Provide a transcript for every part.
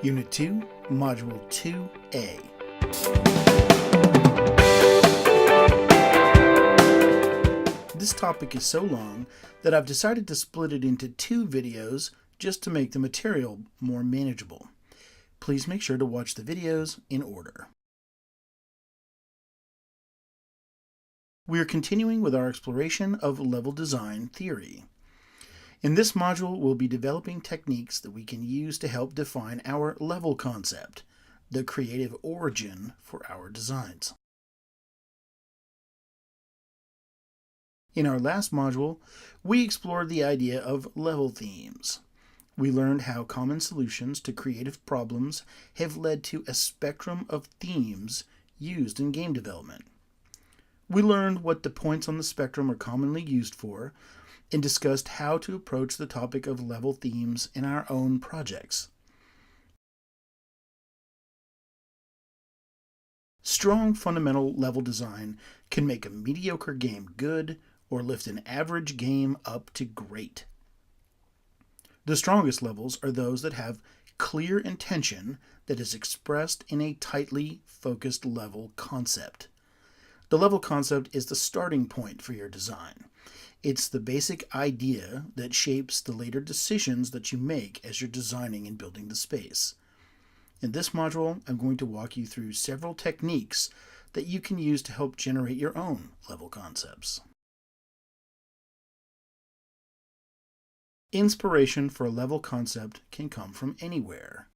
Unit 2, Module 2A. This topic is so long that I've decided to split it into 2 videos just to make the material more manageable. Please make sure to watch the videos in order. We are continuing with our exploration of level design theory. In this module, we'll be developing techniques that we can use to help define our level concept, the creative origin for our designs. In our last module, we explored the idea of level themes. We learned how common solutions to creative problems have led to a spectrum of themes used in game development. We learned what the points on the spectrum are commonly used for, and discussed how to approach the topic of level themes in our own projects. Strong fundamental level design can make a mediocre game good or lift an average game up to great. The strongest levels are those that have clear intention that is expressed in a tightly focused level concept. The level concept is the starting point for your design. It's the basic idea that shapes the later decisions that you make as you're designing and building the space. In this module, I'm going to walk you through several techniques that you can use to help generate your own level concepts. Inspiration for a level concept can come from anywhere.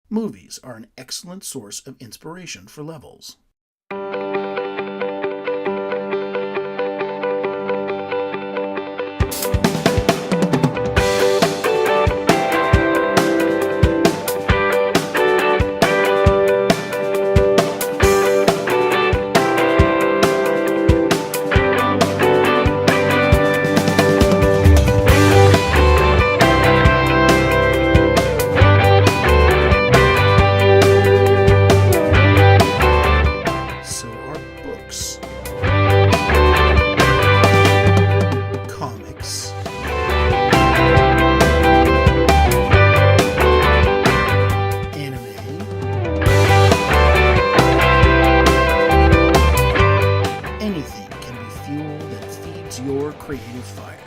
Movies are an excellent source of inspiration for levels. Your creative fire.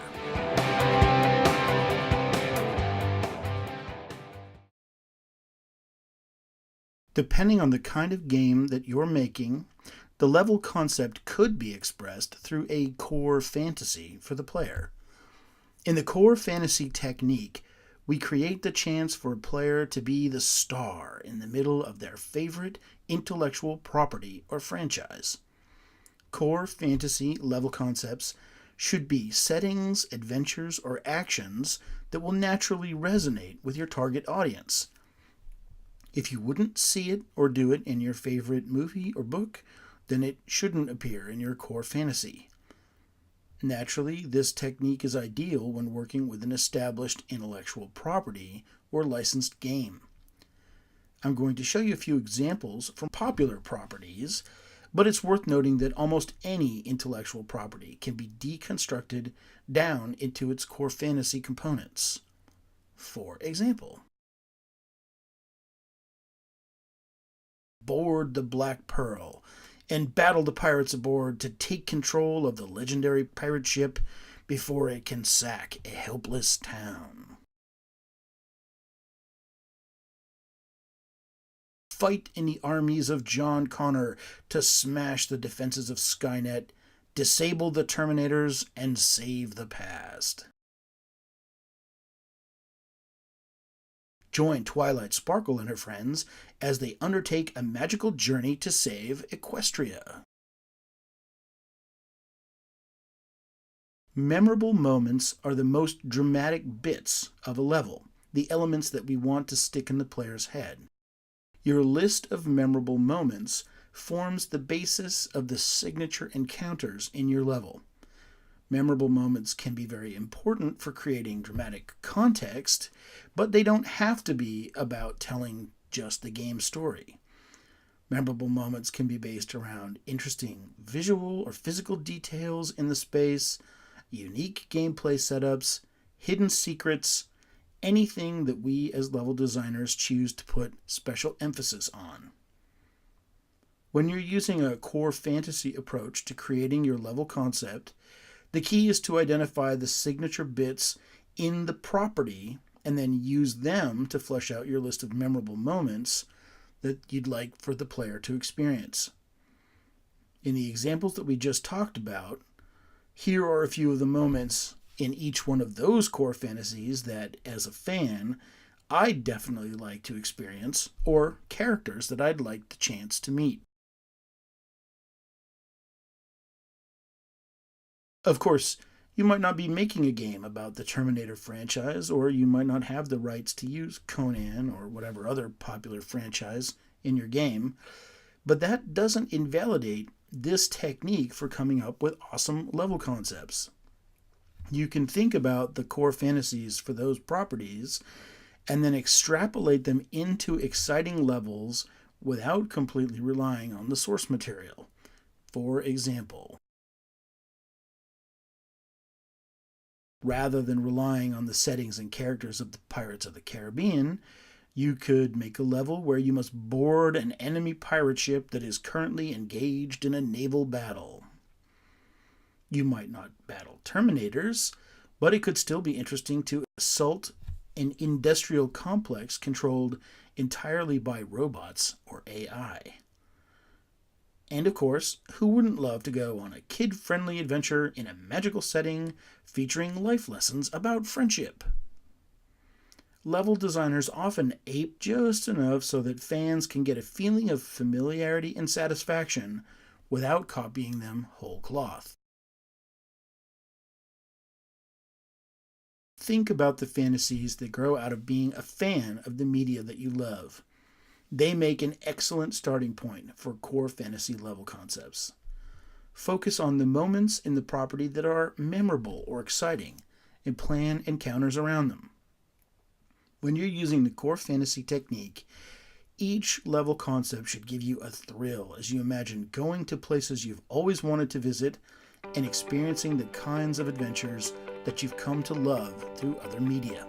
Depending on the kind of game that you're making, the level concept could be expressed through a core fantasy for the player. In the core fantasy technique, we create the chance for a player to be the star in the middle of their favorite intellectual property or franchise. Core fantasy level concepts should be settings, adventures, or actions that will naturally resonate with your target audience. If you wouldn't see it or do it in your favorite movie or book, then it shouldn't appear in your core fantasy. Naturally, this technique is ideal when working with an established intellectual property or licensed game. I'm going to show you a few examples from popular properties, but it's worth noting that almost any intellectual property can be deconstructed down into its core fantasy components. For example, board the Black Pearl and battle the pirates aboard to take control of the legendary pirate ship before it can sack a helpless town. Fight in the armies of John Connor to smash the defenses of Skynet, disable the Terminators, and save the past. Join Twilight Sparkle and her friends as they undertake a magical journey to save Equestria. Memorable moments are the most dramatic bits of a level, the elements that we want to stick in the player's head. Your list of memorable moments forms the basis of the signature encounters in your level. Memorable moments can be very important for creating dramatic context, but they don't have to be about telling just the game story. Memorable moments can be based around interesting visual or physical details in the space, unique gameplay setups, hidden secrets, anything that we as level designers choose to put special emphasis on. When you're using a core fantasy approach to creating your level concept, the key is to identify the signature bits in the property and then use them to flesh out your list of memorable moments that you'd like for the player to experience. In the examples that we just talked about, here are a few of the moments in each one of those core fantasies that, as a fan, I'd definitely like to experience, or characters that I'd like the chance to meet. Of course, you might not be making a game about the Terminator franchise, or you might not have the rights to use Conan or whatever other popular franchise in your game, but that doesn't invalidate this technique for coming up with awesome level concepts. You can think about the core fantasies for those properties and then extrapolate them into exciting levels without completely relying on the source material. For example, rather than relying on the settings and characters of the Pirates of the Caribbean, you could make a level where you must board an enemy pirate ship that is currently engaged in a naval battle. You might not battle Terminators, but it could still be interesting to assault an industrial complex controlled entirely by robots or AI. And of course, who wouldn't love to go on a kid-friendly adventure in a magical setting featuring life lessons about friendship? Level designers often ape just enough so that fans can get a feeling of familiarity and satisfaction without copying them whole cloth. Think about the fantasies that grow out of being a fan of the media that you love. They make an excellent starting point for core fantasy level concepts. Focus on the moments in the property that are memorable or exciting and plan encounters around them. When you're using the core fantasy technique, each level concept should give you a thrill as you imagine going to places you've always wanted to visit and experiencing the kinds of adventures that you've come to love through other media.